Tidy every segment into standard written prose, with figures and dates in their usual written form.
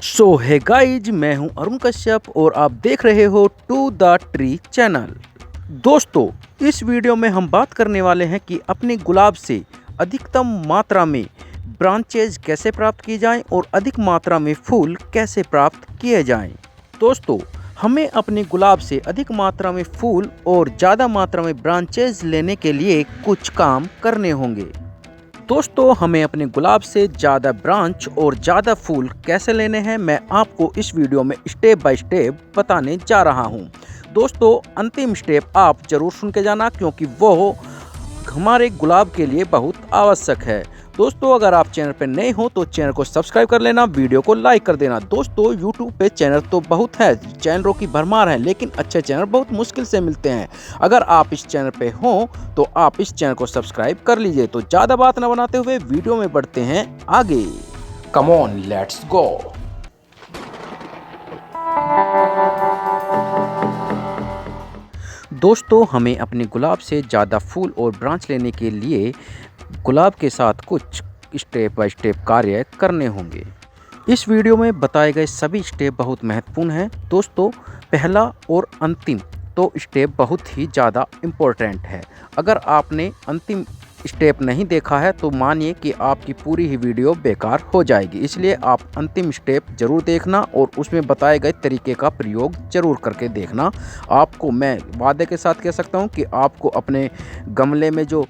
सो है गाइज, मैं हूं अरुण कश्यप और आप देख रहे हो टू द ट्री चैनल। दोस्तों, इस वीडियो में हम बात करने वाले हैं कि अपने गुलाब से अधिकतम मात्रा में ब्रांचेज कैसे प्राप्त की जाएं और अधिक मात्रा में फूल कैसे प्राप्त किए जाएं। दोस्तों, हमें अपने गुलाब से अधिक मात्रा में फूल और ज़्यादा मात्रा में ब्रांचेज लेने के लिए कुछ काम करने होंगे। दोस्तों, हमें अपने गुलाब से ज़्यादा ब्रांच और ज़्यादा फूल कैसे लेने हैं, मैं आपको इस वीडियो में स्टेप बाय स्टेप बताने जा रहा हूं। दोस्तों, अंतिम स्टेप आप ज़रूर सुन के जाना क्योंकि वो हमारे गुलाब के लिए बहुत आवश्यक है। दोस्तों, अगर आप चैनल पर नए हो तो चैनल को सब्सक्राइब कर लेना, वीडियो को लाइक कर देना। दोस्तों, यूट्यूब पे चैनल तो बहुत है, चैनलों की भरमार है, लेकिन अच्छे चैनल बहुत मुश्किल से मिलते हैं। अगर आप इस चैनल पे हो तो आप इस चैनल को सब्सक्राइब कर लीजिए। तो ज़्यादा बात न बनाते हुए वीडियो में बढ़ते हैं आगे। Come on, let's go. दोस्तों, हमें अपने गुलाब से ज़्यादा फूल और ब्रांच लेने के लिए गुलाब के साथ कुछ स्टेप बाय स्टेप कार्य करने होंगे। इस वीडियो में बताए गए सभी स्टेप बहुत महत्वपूर्ण हैं। दोस्तों, पहला और अंतिम तो स्टेप बहुत ही ज़्यादा इम्पोर्टेंट है। अगर आपने अंतिम स्टेप नहीं देखा है तो मानिए कि आपकी पूरी ही वीडियो बेकार हो जाएगी। इसलिए आप अंतिम स्टेप ज़रूर देखना और उसमें बताए गए तरीके का प्रयोग ज़रूर करके देखना। आपको मैं वादे के साथ कह सकता हूं कि आपको अपने गमले में जो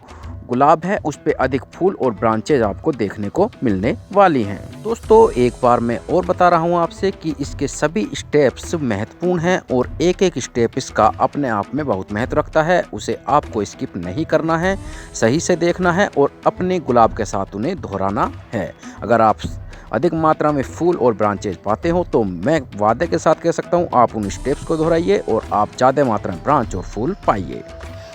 गुलाब है उस पे अधिक फूल और ब्रांचेज आपको देखने को मिलने वाली हैं। दोस्तों, एक बार मैं और बता रहा हूँ आपसे कि इसके सभी स्टेप्स महत्वपूर्ण हैं और एक एक स्टेप इसका अपने आप में बहुत महत्व रखता है। उसे आपको स्किप नहीं करना है, सही से देखना है और अपने गुलाब के साथ उन्हें दोहराना है। अगर आप अधिक मात्रा में फूल और ब्रांचेज पाते हो तो मैं वादे के साथ कह सकता हूँ आप उन स्टेप्स को दोहराइए और आप ज़्यादा मात्रा में ब्रांच और फूल पाइए।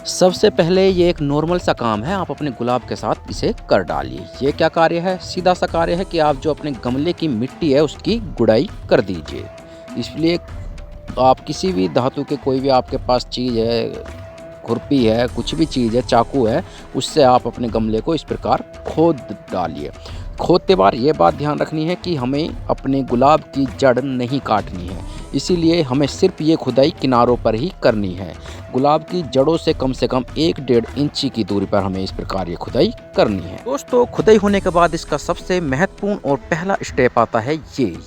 सबसे पहले ये एक नॉर्मल सा काम है, आप अपने गुलाब के साथ इसे कर डालिए। ये क्या कार्य है? सीधा सा कार्य है कि आप जो अपने गमले की मिट्टी है उसकी गुड़ाई कर दीजिए। इसलिए आप किसी भी धातु के कोई भी आपके पास चीज़ है, खुरपी है, कुछ भी चीज़ है, चाकू है, उससे आप अपने गमले को इस प्रकार खोद डालिए। खोदते बार ये बात ध्यान रखनी है कि हमें अपने गुलाब की जड़ नहीं काटनी है, इसीलिए हमें सिर्फ ये खुदाई किनारों पर ही करनी है। गुलाब की जड़ों से कम 1-1.5 इंची की दूरी पर हमें इस प्रकार ये खुदाई करनी है। दोस्तों, खुदाई होने के बाद इसका सबसे महत्वपूर्ण और पहला स्टेप आता है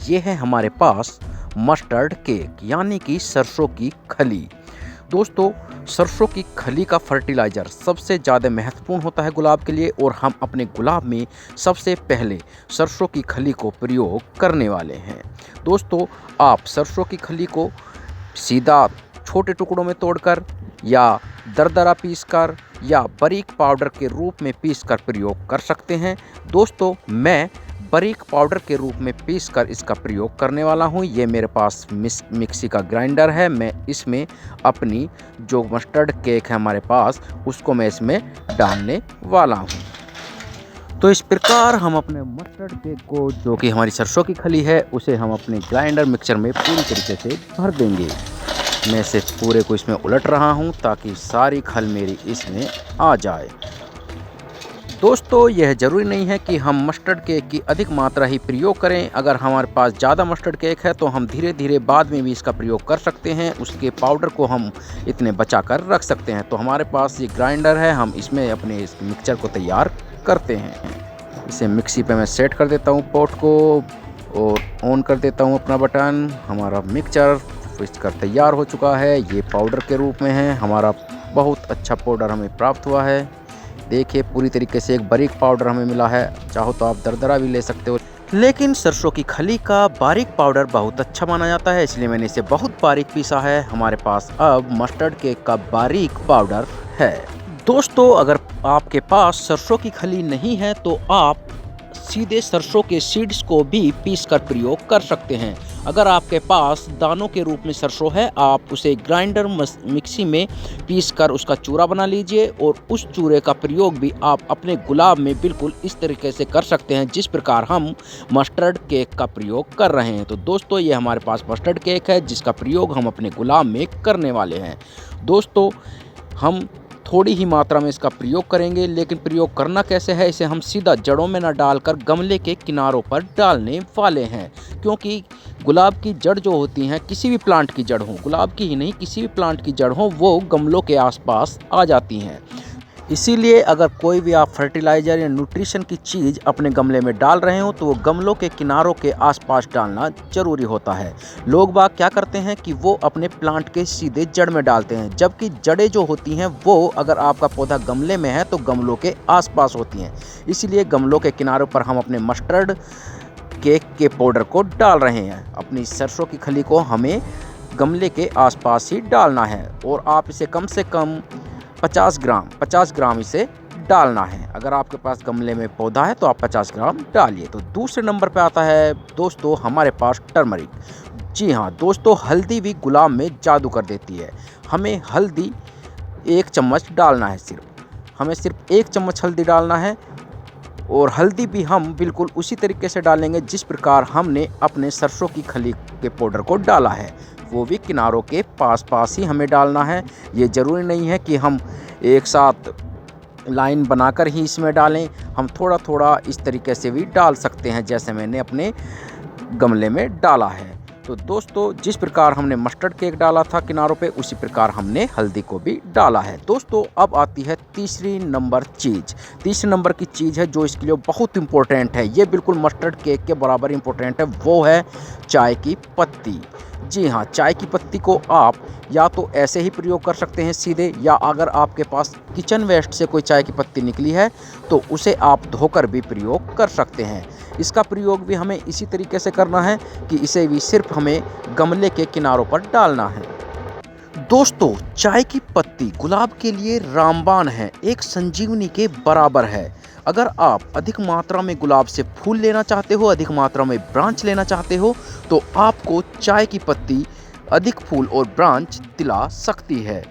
ये है हमारे पास मस्टर्ड केक यानी कि सरसों की खली। दोस्तों, सरसों की खली का फर्टिलाइज़र सबसे ज़्यादा महत्वपूर्ण होता है गुलाब के लिए और हम अपने गुलाब में सबसे पहले सरसों की खली को प्रयोग करने वाले हैं। दोस्तों, आप सरसों की खली को सीधा छोटे टुकड़ों में तोड़कर या दरदरा पीसकर या बारीक पाउडर के रूप में पीसकर प्रयोग कर सकते हैं। दोस्तों, मैं बारीक पाउडर के रूप में पीसकर इसका प्रयोग करने वाला हूं। ये मेरे पास मिक्सी का ग्राइंडर है। मैं इसमें अपनी जो मस्टर्ड केक है हमारे पास उसको मैं इसमें डालने वाला हूं। तो इस प्रकार हम अपने मस्टर्ड केक को, जो कि हमारी सरसों की खली है, उसे हम अपने ग्राइंडर मिक्सचर में पूरी तरीके से भर देंगे। मैं इसे पूरे को इसमें उलट रहा हूं ताकि सारी खल मेरी इसमें आ जाए। दोस्तों, यह ज़रूरी नहीं है कि हम मस्टर्ड केक की अधिक मात्रा ही प्रयोग करें। अगर हमारे पास ज़्यादा मस्टर्ड केक है तो हम धीरे धीरे बाद में भी इसका प्रयोग कर सकते हैं। उसके पाउडर को हम इतने बचा कर रख सकते हैं। तो हमारे पास ये ग्राइंडर है, हम इसमें अपने इस मिक्सचर को तैयार करते हैं। इसे मिक्सी पे मैं सेट कर देता हूँ पॉट को और ऑन कर देता हूँ अपना बटन। हमारा मिक्सचर इसका तैयार हो चुका है। ये पाउडर के रूप में है। हमारा बहुत अच्छा पाउडर हमें प्राप्त हुआ है। देखिए, पूरी तरीके से एक बारीक पाउडर हमें मिला है। चाहो तो आप दरदरा भी ले सकते हो, लेकिन सरसों की खली का बारीक पाउडर बहुत अच्छा माना जाता है, इसलिए मैंने इसे बहुत बारीक पीसा है। हमारे पास अब मस्टर्ड केक का बारीक पाउडर है। दोस्तों, अगर आपके पास सरसों की खली नहीं है तो आप सीधे सरसों के सीड्स को भी पीस कर प्रयोग कर सकते हैं। अगर आपके पास दानों के रूप में सरसों है, आप उसे ग्राइंडर मिक्सी में पीस कर उसका चूरा बना लीजिए और उस चूरे का प्रयोग भी आप अपने गुलाब में बिल्कुल इस तरीके से कर सकते हैं जिस प्रकार हम मस्टर्ड केक का प्रयोग कर रहे हैं। तो दोस्तों, ये हमारे पास मस्टर्ड केक है जिसका प्रयोग हम अपने गुलाब में करने वाले हैं। दोस्तों, हम थोड़ी ही मात्रा में इसका प्रयोग करेंगे, लेकिन प्रयोग करना कैसे है, इसे हम सीधा जड़ों में न डालकर गमले के किनारों पर डालने वाले हैं, क्योंकि गुलाब की जड़ जो होती हैं, किसी भी प्लांट की जड़ हो, गुलाब की ही नहीं किसी भी प्लांट की जड़ हो, वो गमलों के आसपास आ जाती हैं। इसीलिए अगर कोई भी आप फर्टिलाइज़र या न्यूट्रिशन की चीज़ अपने गमले में डाल रहे हो तो वो गमलों के किनारों के आसपास डालना ज़रूरी होता है। लोग बाग क्या करते हैं कि वो अपने प्लांट के सीधे जड़ में डालते हैं, जबकि जड़ें जो होती हैं वो अगर आपका पौधा गमले में है तो गमलों के आसपास होती हैं। इसीलिए गमलों के किनारों पर हम अपने मस्टर्ड केक के पाउडर को डाल रहे हैं। अपनी सरसों की खली को हमें गमले के आसपास ही डालना है और आप इसे कम से कम 50 ग्राम इसे डालना है। अगर आपके पास गमले में पौधा है तो आप 50 ग्राम डालिए। तो दूसरे नंबर पे आता है दोस्तों हमारे पास टर्मरिक। जी हाँ दोस्तों, हल्दी भी गुलाब में जादू कर देती है। हमें हल्दी 1 चम्मच डालना है, हमें सिर्फ 1 चम्मच हल्दी डालना है। और हल्दी भी हम बिल्कुल उसी तरीके से डालेंगे जिस प्रकार हमने अपने सरसों की खली के पाउडर को डाला है, वो भी किनारों के पास ही हमें डालना है। ये ज़रूरी नहीं है कि हम एक साथ लाइन बनाकर ही इसमें डालें, हम थोड़ा थोड़ा इस तरीके से भी डाल सकते हैं जैसे मैंने अपने गमले में डाला है। तो दोस्तों जिस प्रकार हमने मस्टर्ड केक डाला था किनारों पे, उसी प्रकार हमने हल्दी को भी डाला है। दोस्तों अब आती है तीसरी नंबर की चीज़ है जो इसके लिए बहुत इम्पोर्टेंट है, ये बिल्कुल मस्टर्ड केक के बराबर इम्पोर्टेंट है, वो है चाय की पत्ती। जी हाँ, चाय की पत्ती को आप या तो ऐसे ही प्रयोग कर सकते हैं सीधे, या अगर आपके पास किचन वेस्ट से कोई चाय की पत्ती निकली है तो उसे आप धोकर भी प्रयोग कर सकते हैं। इसका प्रयोग भी हमें इसी तरीके से करना है कि इसे भी सिर्फ हमें गमले के किनारों पर डालना है। दोस्तों चाय की पत्ती गुलाब के लिए रामबाण है, एक संजीवनी के बराबर है। अगर आप अधिक मात्रा में गुलाब से फूल लेना चाहते हो, अधिक मात्रा में ब्रांच लेना चाहते हो, तो आपको चाय की पत्ती अधिक फूल और ब्रांच दिला सकती है।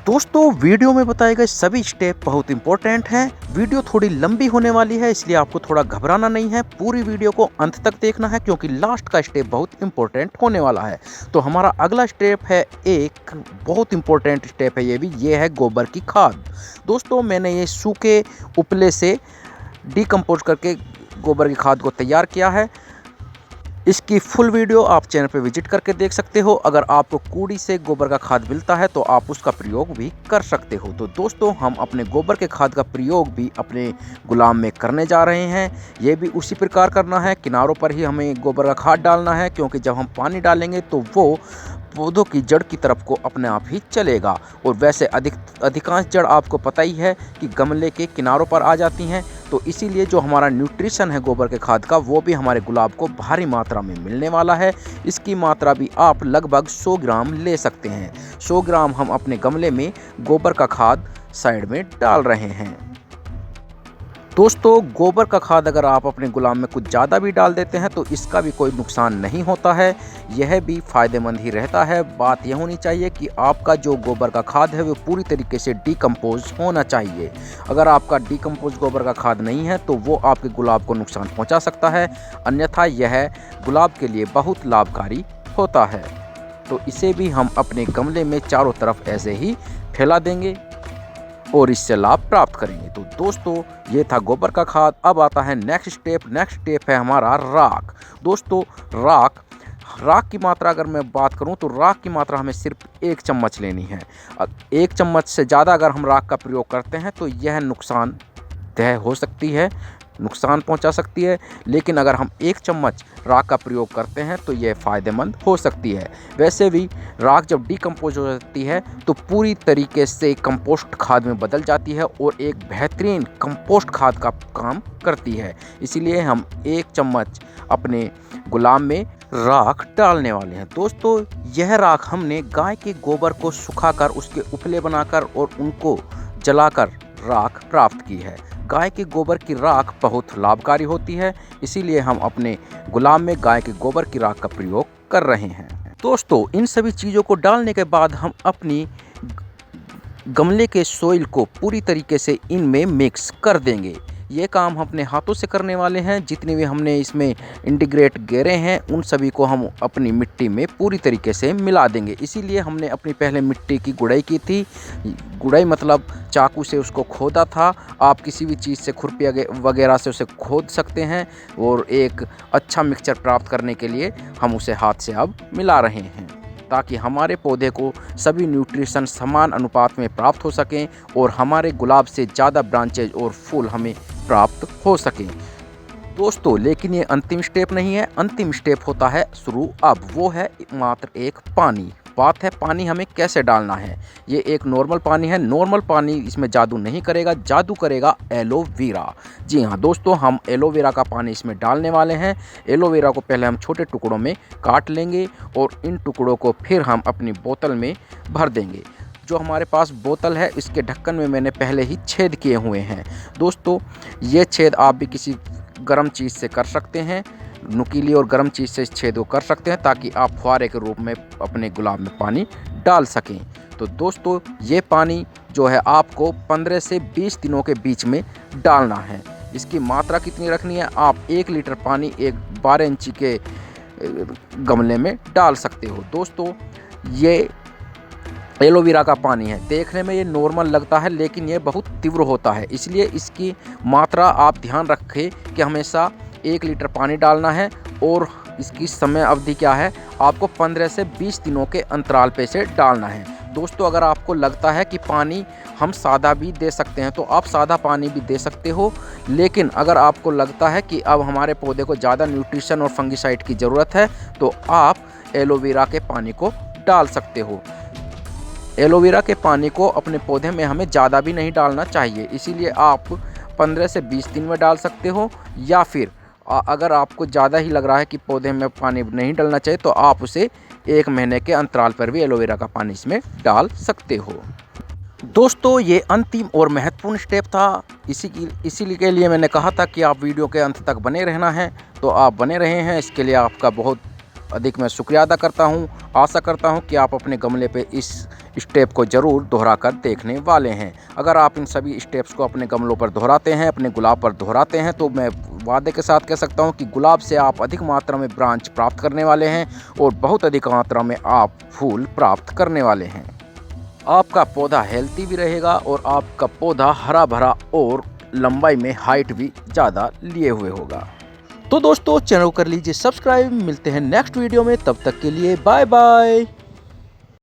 दोस्तों वीडियो में बताए गए सभी स्टेप बहुत इंपॉर्टेंट हैं। वीडियो थोड़ी लंबी होने वाली है, इसलिए आपको थोड़ा घबराना नहीं है, पूरी वीडियो को अंत तक देखना है क्योंकि लास्ट का स्टेप बहुत इंपॉर्टेंट होने वाला है। तो हमारा अगला स्टेप है, एक बहुत इंपॉर्टेंट स्टेप है ये है गोबर की खाद। दोस्तों मैंने ये सूखे उपले से डिकम्पोज करके गोबर की खाद को तैयार किया है। इसकी फुल वीडियो आप चैनल पर विजिट करके देख सकते हो। अगर आपको कूड़ी से गोबर का खाद मिलता है तो आप उसका प्रयोग भी कर सकते हो। तो दोस्तों हम अपने गोबर के खाद का प्रयोग भी अपने गुलाब में करने जा रहे हैं। ये भी उसी प्रकार करना है, किनारों पर ही हमें गोबर का खाद डालना है क्योंकि जब हम पानी डालेंगे तो वो पौधों की जड़ की तरफ को अपने आप ही चलेगा। और वैसे अधिकांश जड़ आपको पता ही है कि गमले के किनारों पर आ जाती हैं, तो इसीलिए जो हमारा न्यूट्रिशन है गोबर के खाद का वो भी हमारे गुलाब को भारी मात्रा में मिलने वाला है। इसकी मात्रा भी आप लगभग 100 ग्राम ले सकते हैं। 100 ग्राम हम अपने गमले में गोबर का खाद साइड में डाल रहे हैं। दोस्तों गोबर का खाद अगर आप अपने गुलाब में कुछ ज़्यादा भी डाल देते हैं तो इसका भी कोई नुकसान नहीं होता है, यह भी फ़ायदेमंद ही रहता है। बात यह होनी चाहिए कि आपका जो गोबर का खाद है वो पूरी तरीके से डिकम्पोज होना चाहिए। अगर आपका डिकम्पोज गोबर का खाद नहीं है तो वो आपके गुलाब को नुकसान पहुंचा सकता है, अन्यथा यह गुलाब के लिए बहुत लाभकारी होता है। तो इसे भी हम अपने गमले में चारों तरफ ऐसे ही फैला देंगे और इससे लाभ प्राप्त करेंगे। तो दोस्तों ये था गोबर का खाद। अब आता है नेक्स्ट स्टेप है हमारा राख। दोस्तों राख की मात्रा अगर मैं बात करूं तो राख की मात्रा हमें सिर्फ 1 चम्मच लेनी है। 1 चम्मच से ज़्यादा अगर हम राख का प्रयोग करते हैं तो यह नुकसानदेह हो सकती है, नुकसान पहुंचा सकती है, लेकिन अगर हम 1 चम्मच राख का प्रयोग करते हैं तो यह फ़ायदेमंद हो सकती है। वैसे भी राख जब डिकम्पोज हो जाती है तो पूरी तरीके से कंपोस्ट खाद में बदल जाती है और एक बेहतरीन कंपोस्ट खाद का काम करती है। इसीलिए हम 1 चम्मच अपने गुलाब में राख डालने वाले हैं। दोस्तों यह राख हमने गाय के गोबर को सुखाकर उसके उपले बनाकर और उनको जलाकर राख प्राप्त की है। गाय के गोबर की राख बहुत लाभकारी होती है, इसीलिए हम अपने गुलाब में गाय के गोबर की राख का प्रयोग कर रहे हैं। दोस्तों इन सभी चीज़ों को डालने के बाद हम अपनी गमले के सोइल को पूरी तरीके से इनमें मिक्स कर देंगे। ये काम हम अपने हाथों से करने वाले हैं। जितने भी हमने इसमें इंटीग्रेट गेरे हैं उन सभी को हम अपनी मिट्टी में पूरी तरीके से मिला देंगे। इसीलिए हमने अपनी पहले मिट्टी की गुड़ाई की थी। गुड़ाई मतलब चाकू से उसको खोदा था। आप किसी भी चीज़ से खुरपी वगैरह से उसे खोद सकते हैं और एक अच्छा मिक्सचर प्राप्त करने के लिए हम उसे हाथ से अब मिला रहे हैं, ताकि हमारे पौधे को सभी न्यूट्रिशन समान अनुपात में प्राप्त हो सकें और हमारे गुलाब से ज़्यादा ब्रांचेज और फूल हमें प्राप्त हो सकें। दोस्तों, लेकिन ये अंतिम स्टेप नहीं है। अंतिम स्टेप होता है शुरू। अब वो है मात्र एक पानी। बात है पानी हमें कैसे डालना है। ये एक नॉर्मल पानी है। नॉर्मल पानी इसमें जादू नहीं करेगा, जादू करेगा एलोवेरा। जी हाँ दोस्तों, हम एलोवेरा का पानी इसमें डालने वाले हैं। एलोवेरा को पहले हम छोटे टुकड़ों में काट लेंगे और इन टुकड़ों को फिर हम अपनी बोतल में भर देंगे। जो हमारे पास बोतल है इसके ढक्कन में मैंने पहले ही छेद किए हुए हैं। दोस्तों, ये छेद आप भी किसी गर्म चीज़ से कर सकते हैं, नुकीली और गर्म चीज़ से इस छेद को कर सकते हैं, ताकि आप फुहारे के रूप में अपने गुलाब में पानी डाल सकें। तो दोस्तों, ये पानी जो है आपको 15 से 20 दिनों के बीच में डालना है। इसकी मात्रा कितनी रखनी है, आप 1 लीटर पानी एक 12 इंची के गमले में डाल सकते हो। दोस्तों, ये एलोवेरा का पानी है। देखने में ये नॉर्मल लगता है लेकिन ये बहुत तीव्र होता है, इसलिए इसकी मात्रा आप ध्यान रखें कि हमेशा 1 लीटर पानी डालना है। और इसकी समय अवधि क्या है, आपको 15 से 20 दिनों के अंतराल पे से डालना है। दोस्तों, अगर आपको लगता है कि पानी हम सादा भी दे सकते हैं तो आप सादा पानी भी दे सकते हो, लेकिन अगर आपको लगता है कि अब हमारे पौधे को ज़्यादा न्यूट्रिशन और फंगिसाइड की ज़रूरत है तो आप एलोवेरा के पानी को डाल सकते हो। एलोवेरा के पानी को अपने पौधे में हमें ज़्यादा भी नहीं डालना चाहिए, इसीलिए आप 15 से 20 दिन में डाल सकते हो, या फिर अगर आपको ज़्यादा ही लग रहा है कि पौधे में पानी नहीं डालना चाहिए तो आप उसे 1 महीने के अंतराल पर भी एलोवेरा का पानी इसमें डाल सकते हो। दोस्तों, ये अंतिम और महत्वपूर्ण स्टेप था। इसी के लिए मैंने कहा था कि आप वीडियो के अंत तक बने रहना है, तो आप बने रहे हैं। इसके लिए आपका बहुत अधिक मैं शुक्रिया अदा करता हूँ। आशा करता हूँ कि आप अपने गमले पे इस स्टेप को ज़रूर दोहरा कर देखने वाले हैं। अगर आप इन सभी स्टेप्स को अपने गमलों पर दोहराते हैं, अपने गुलाब पर दोहराते हैं, तो मैं वादे के साथ कह सकता हूँ कि गुलाब से आप अधिक मात्रा में ब्रांच प्राप्त करने वाले हैं और बहुत अधिक मात्रा में आप फूल प्राप्त करने वाले हैं। आपका पौधा हेल्थी भी रहेगा और आपका पौधा हरा भरा और लंबाई में हाइट भी ज़्यादा लिए हुए होगा। तो दोस्तों, चैनल कर लीजिए सब्सक्राइब। मिलते हैं नेक्स्ट वीडियो में, तब तक के लिए बाय बाय।